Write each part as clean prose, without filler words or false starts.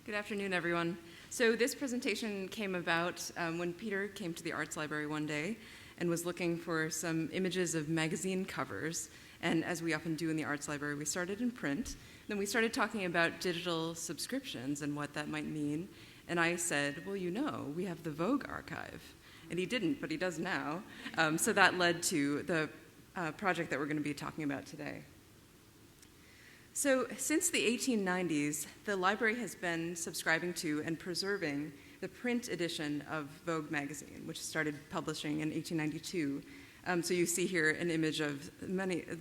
Good afternoon, everyone. So this presentation came about when Peter came to the Arts Library one day and was looking for some images of magazine covers. And as we often do in the Arts Library, we started in print. Then we started talking about digital subscriptions and what that might mean. And I said, well, you know, we have the Vogue archive. And he didn't, but he does now. So that led to the project that we're going to be talking about today. So since the 1890s, the library has been subscribing to and preserving the print edition of Vogue magazine, which started publishing in 1892. So you see here an image of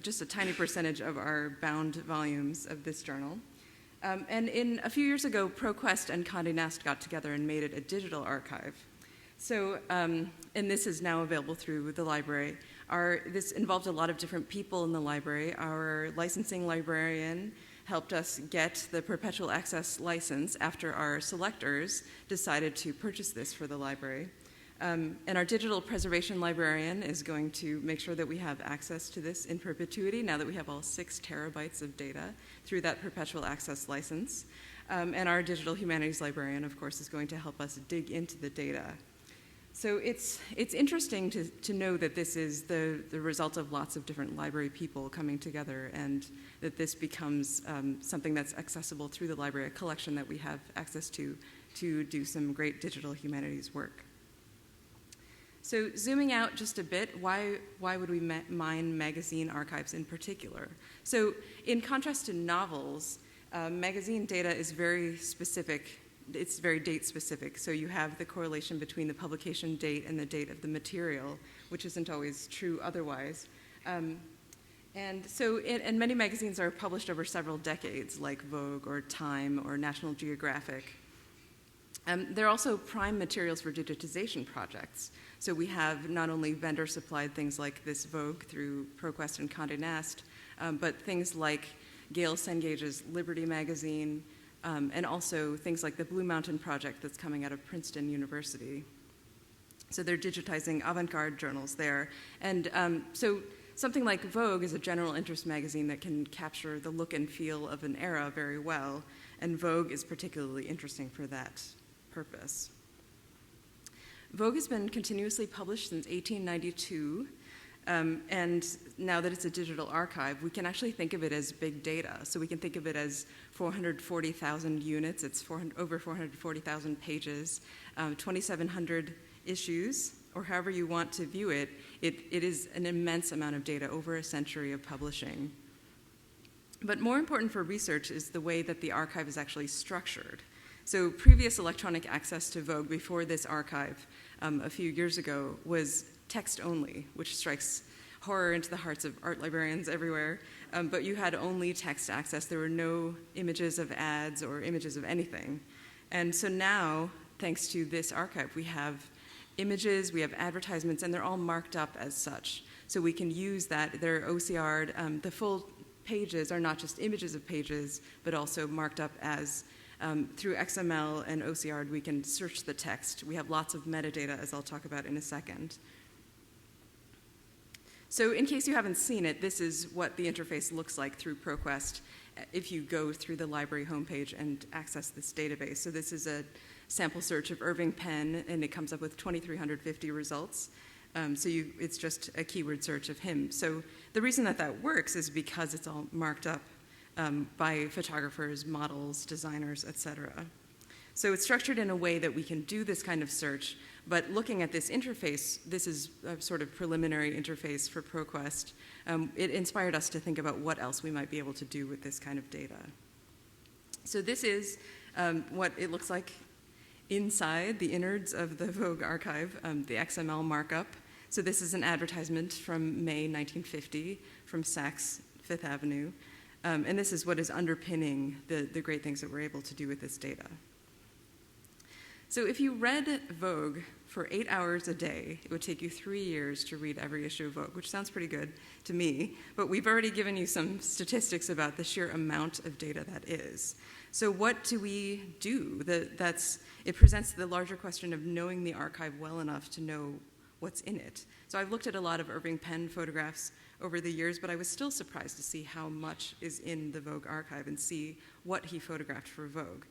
just a tiny percentage of our bound volumes of this journal. And a few years ago, ProQuest and Condé Nast got together and made it a digital archive. So, and this is now available through the library. This involved a lot of different people in the library. Our licensing librarian helped us get the perpetual access license after our selectors decided to purchase this for the library. And our digital preservation librarian is going to make sure that we have access to this in perpetuity now that we have all 6 terabytes of data through that perpetual access license. And our digital humanities librarian, of course, is going to help us dig into the data. So it's interesting to know that this is the result of lots of different library people coming together and that this becomes something that's accessible through the library, a collection that we have access to do some great digital humanities work. So zooming out just a bit, why would we mine magazine archives in particular? So in contrast to novels, magazine data is very specific. It's very date specific, so you have the correlation between the publication date and the date of the material, which isn't always true otherwise. And many magazines are published over several decades, like Vogue or Time or National Geographic. They're also prime materials for digitization projects. So we have not only vendor-supplied things like this Vogue through ProQuest and Condé Nast, but things like Gail Sengage's Liberty magazine, and also things like the Blue Mountain Project that's coming out of Princeton University. So they're digitizing avant-garde journals there. And so something like Vogue is a general interest magazine that can capture the look and feel of an era very well, and Vogue is particularly interesting for that purpose. Vogue has been continuously published since 1892, and now that it's a digital archive, we can actually think of it as big data. So we can think of it as 440,000 units, it's over 440,000 pages, 2,700 issues, or however you want to view it. It is an immense amount of data, over a century of publishing. But more important for research is the way that the archive is actually structured. So previous electronic access to Vogue before this archive a few years ago was text only, which strikes horror into the hearts of art librarians everywhere. But you had only text access. There were no images of ads or images of anything. And so now, thanks to this archive, we have images, we have advertisements, and they're all marked up as such. So we can use that. They're OCR'd. The full pages are not just images of pages, but also marked up as through XML and OCR, we can search the text. We have lots of metadata, as I'll talk about in a second. So in case you haven't seen it, this is what the interface looks like through ProQuest if you go through the library homepage and access this database. So this is a sample search of Irving Penn, and it comes up with 2,350 results. It's just a keyword search of him. So the reason that works is because it's all marked up by photographers, models, designers, etc. So it's structured in a way that we can do this kind of search, but looking at this interface, this is a sort of preliminary interface for ProQuest. It inspired us to think about what else we might be able to do with this kind of data. So this is what it looks like inside the innards of the Vogue archive, the XML Markup. So this is an advertisement from May 1950 from Saks Fifth Avenue. And this is what is underpinning the great things that we're able to do with this data. So if you read Vogue for 8 hours a day, it would take you 3 years to read every issue of Vogue, which sounds pretty good to me, but we've already given you some statistics about the sheer amount of data that is. So what do we do? It presents the larger question of knowing the archive well enough to know what's in it. So I've looked at a lot of Irving Penn photographs over the years, but I was still surprised to see how much is in the Vogue archive and see what he photographed for Vogue.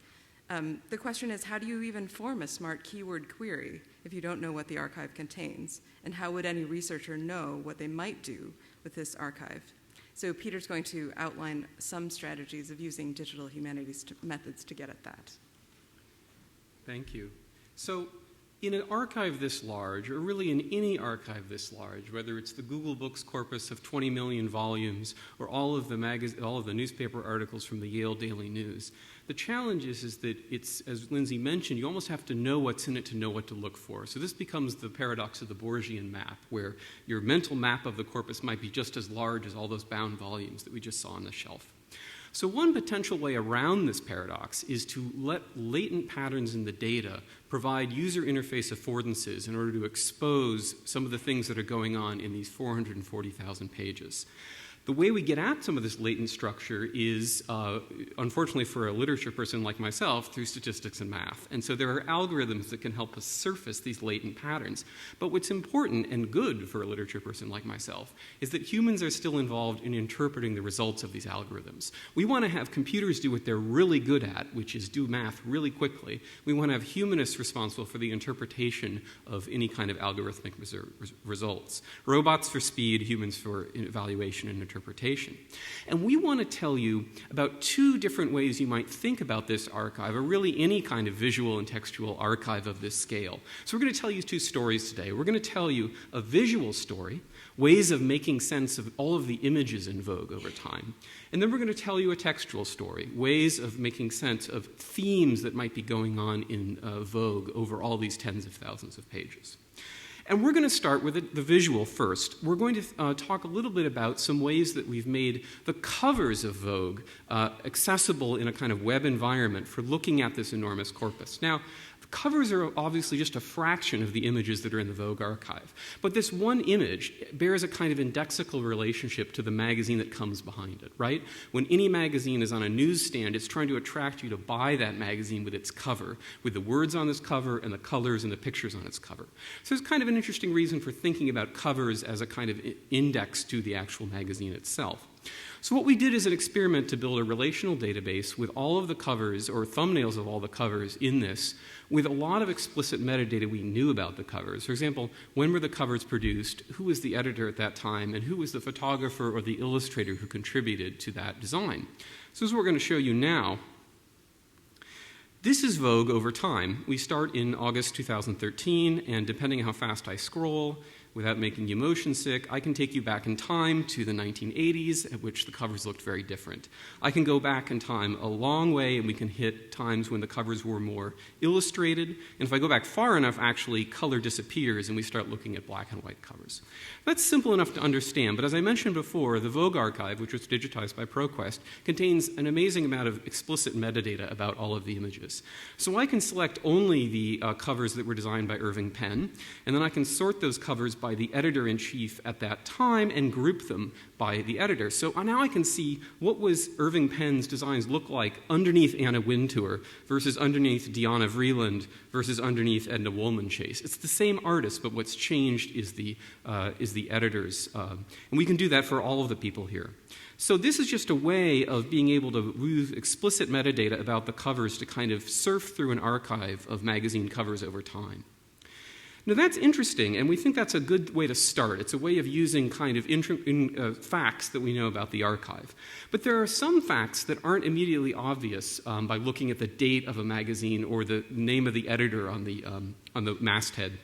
The question is, how do you even form a smart keyword query if you don't know what the archive contains? And how would any researcher know what they might do with this archive? So Peter's going to outline some strategies of using digital humanities methods to get at that. Thank you. So in an archive this large, or really in any archive this large, whether it's the Google Books corpus of 20 million volumes or all of the newspaper articles from the Yale Daily News, the challenge is that it's, as Lindsay mentioned, you almost have to know what's in it to know what to look for. So this becomes the paradox of the Borgian map, where your mental map of the corpus might be just as large as all those bound volumes that we just saw on the shelf. So one potential way around this paradox is to let latent patterns in the data provide user interface affordances in order to expose some of the things that are going on in these 440,000 pages. The way we get at some of this latent structure is, unfortunately for a literature person like myself, through statistics and math. And so there are algorithms that can help us surface these latent patterns. But what's important and good for a literature person like myself is that humans are still involved in interpreting the results of these algorithms. We want to have computers do what they're really good at, which is do math really quickly. We want to have humanists responsible for the interpretation of any kind of algorithmic results. Robots for speed, humans for evaluation and interpretation. And we want to tell you about two different ways you might think about this archive, or really any kind of visual and textual archive of this scale. So we're going to tell you two stories today. We're going to tell you a visual story, ways of making sense of all of the images in Vogue over time. And then we're going to tell you a textual story, ways of making sense of themes that might be going on in Vogue over all these tens of thousands of pages. And we're going to start with the visual first. We're going to talk a little bit about some ways that we've made the covers of Vogue accessible in a kind of web environment for looking at this enormous corpus. Now, covers are obviously just a fraction of the images that are in the Vogue archive. But this one image bears a kind of indexical relationship to the magazine that comes behind it, right? When any magazine is on a newsstand, it's trying to attract you to buy that magazine with its cover, with the words on this cover and the colors and the pictures on its cover. So it's kind of an interesting reason for thinking about covers as a kind of index to the actual magazine itself. So what we did is an experiment to build a relational database with all of the covers, or thumbnails of all the covers in this, with a lot of explicit metadata we knew about the covers. For example, when were the covers produced, who was the editor at that time, and who was the photographer or the illustrator who contributed to that design. So this is what we're going to show you now. This is Vogue over time. We start in August 2013, and depending on how fast I scroll, without making you motion sick, I can take you back in time to the 1980s, at which the covers looked very different. I can go back in time a long way, and we can hit times when the covers were more illustrated. And if I go back far enough, actually, color disappears, and we start looking at black and white covers. That's simple enough to understand, but as I mentioned before, the Vogue archive, which was digitized by ProQuest, contains an amazing amount of explicit metadata about all of the images. So I can select only the covers that were designed by Irving Penn, and then I can sort those covers by the editor-in-chief at that time and group them by the editor. So now I can see what was Irving Penn's designs look like underneath Anna Wintour versus underneath Deanna Vreeland versus underneath Edna Woolman Chase. It's the same artist, but what's changed is the editors. And we can do that for all of the people here. So this is just a way of being able to use explicit metadata about the covers to kind of surf through an archive of magazine covers over time. Now that's interesting, and we think that's a good way to start. It's a way of using kind of facts that we know about the archive. But there are some facts that aren't immediately obvious by looking at the date of a magazine or the name of the editor on the masthead.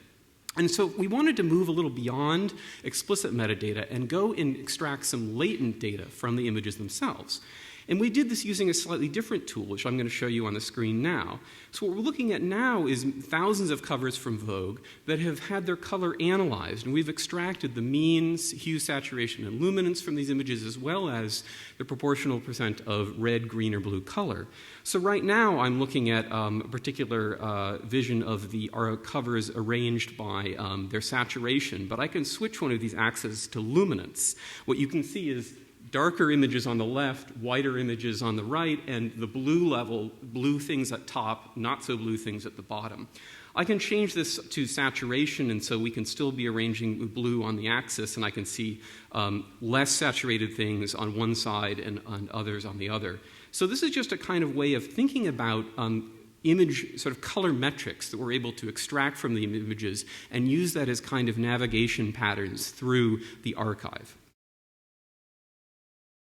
And so we wanted to move a little beyond explicit metadata and go and extract some latent data from the images themselves. And we did this using a slightly different tool, which I'm going to show you on the screen now. So what we're looking at now is thousands of covers from Vogue that have had their color analyzed. And we've extracted the means, hue, saturation, and luminance from these images, as well as the proportional percent of red, green, or blue color. So right now I'm looking at a particular vision of the covers arranged by their saturation. But I can switch one of these axes to luminance. What you can see is darker images on the left, whiter images on the right, and the blue level, blue things at top, not so blue things at the bottom. I can change this to saturation, and so we can still be arranging with blue on the axis, and I can see less saturated things on one side and others on the other. So this is just a kind of way of thinking about image, sort of color metrics that we're able to extract from the images and use that as kind of navigation patterns through the archive.